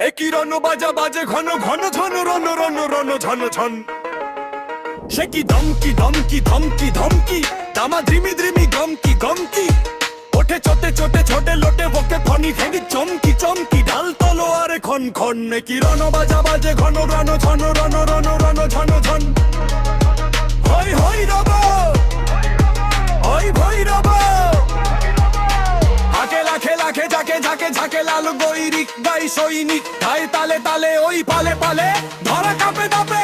একই রণ বাজা বাজে ঘন ঘন ঝন রণ রণ রণ ঝন ঝন। সে কি ধমকি ধমকি ধমকি ধমকি, দামা ধ্রিমি ধ্রিমি গমকি গমকি। ওঠে চোটে চোটে ছোটে লোটে বকে ফনি ফেনি চমকি চমকি। ঢাল তলোয়ারে খন খন, একই রণ বাজা বাজে ঘন রণ ঝন রণ রণ রণ ঝন ঝন। হই হই রব, হই ভই রব, আকে লাখে লাখে ঝাঁকে ঝাঁকে ঝাঁকে লাল গৈরিক গাই সৈনিক। ধাই তালে তালে ওই পালে পালে ধরা কাঁপে দাপে।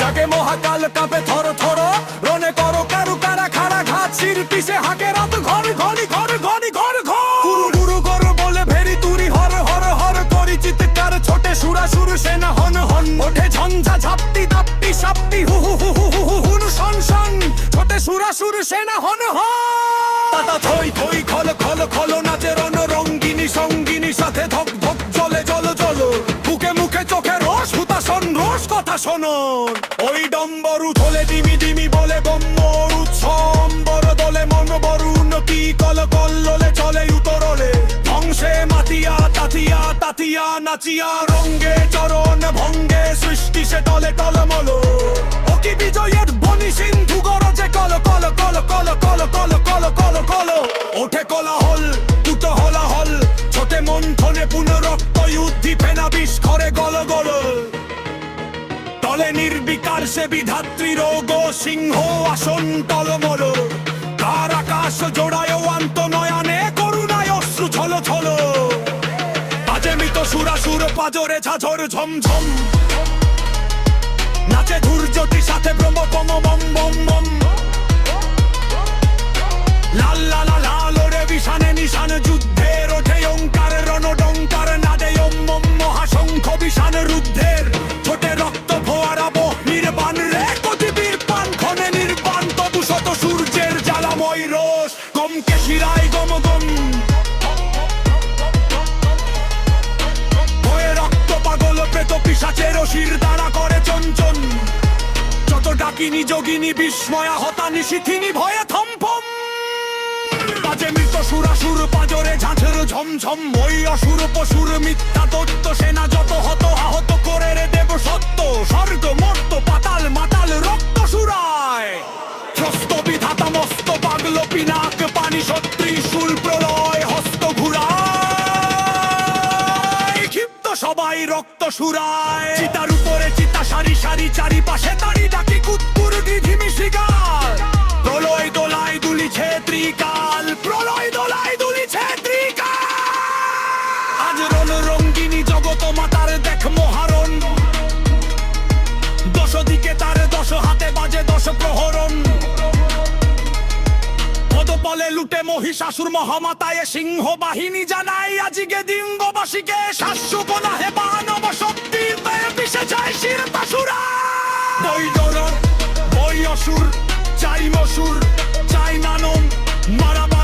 যাকে মহাকাল কাঁপে থর থর, রনে করো কারু কারা খাড়া ঘাত শির পিছে হাকে রাত ঘর ঘনি ঘর ঘনি ঘর ঘর। গুরু গুরু গর বলে ভেরি তুরি হর হর হর করি চিৎকার ছোটে সুরা সুর সেনা হন হন। ওঠে ঝঞ্ঝা ঝাপটি দাপটি সাপটি হু হু হু হু হু হু হুন শন শন। ছোটে সুরা সুর সেনা হন হন। তাতা থই থই খল খল খল নাচে রণ রঙ্গিনী সঙ্গিনী সাথে ধক ধক চলে জল জল। বুকে মুখে চোখে রস হুতাশন রস কথা শোনন। ওই ডম্বরু থলে দিমি দিমি বলে বম্মর উৎসম্বর দলে মন বড় উন্নতি কল কল্লোলে চলে উতরলে। ধ্বংসে মাতিয়া তাতিয়া তাতিয়া নাচিয়া রঙ্গে চরণ ভঙ্গে সৃষ্টি সে টলে টলমল। ও কি বিজয়ের বনি সিন্ধু গরজে কল কল কল কল কল কল কল কল কল। ওঠে কোলাহল দুট হলাহল, ছোটে মন্থনে পুনরক্ত যুদ্ধি ফেনা বিষ করে গল গল। তলে নির্বিকার সে বিধাত্রী রোগ সিংহ আসন টলমল। কার আকাশ জোড়ায় আন্ত নয়নে করুণায় অশ্রু ছল ছল। বাজে মৃত সুরাসুর পাজরে ঝাঝর ঝমঝম, নাচে ধূর্যটি সাথে ব্রহ্ম বম বম বম বম। লাল লাল লাল রে বিশানে নিশান যুদ্ধের ওঠে ওঙ্কার রণডঙ্কার নাদে ওম ওম মহাশঙ্খ বিশান রুদ্ধের। ছোটে রক্ত ফোয়ারাবো নির্বাণ রে কতিবীর পান ক্ষণে নির্বাণ। তবু শত সূর্যের জ্বালাময় রোষ গমকে শিরায় গম গম। ভয়ে রক্ত পাগল প্রেত পিশাচের শির দাঁড়া করে চঞ্চন। যত ডাকিনী যোগিনী বিস্ময়া হতা নিশিথিনী ভয়ে থমফম। বাজে মৃত সুরাসুর পাজরে ঝাঁঝর ঝমঝম। ওই অসুর পশুর মিথ্যা দৈত্য সেনা যত হত আহত করে রে দেব সত্য। স্বর্গ মর্ত পাতাল মাতাল রক্ত সুরায়। ত্রস্ত বিধাতা মস্ত পাগল পিনাক পানি সত্রী শুল প্রলয় হস্ত ঘুরায়। ক্ষিপ্ত সবাই রক্ত সুরায়। চিতার উপরে চিতা সারি সারি চারিপাশে তারি ডাকি কুৎকুর ধিমি শিকার। প্রলয় দোলায় দুলিছে ত্রিকাল, প্রলয় দোলায় দুলিছে ত্রিকাল। আজ রণ রঙ্গিনী জগত মাতার দেখ মহারণ। দশ দিকে তার দশ হাতে বাজে দশ প্রহরণ। পদপলে লুটে মহিষাসুর মহামাতায় সিংহ বাহিনী জানাই আজিকে দিঙ্গবাসীকে। শাশ্বপনা হে বানব শক্তির দয়ে পিছে যায় শিরতাসুরা। বই দরদ বই অসুর চাই মসুর চাই নানম মারাবা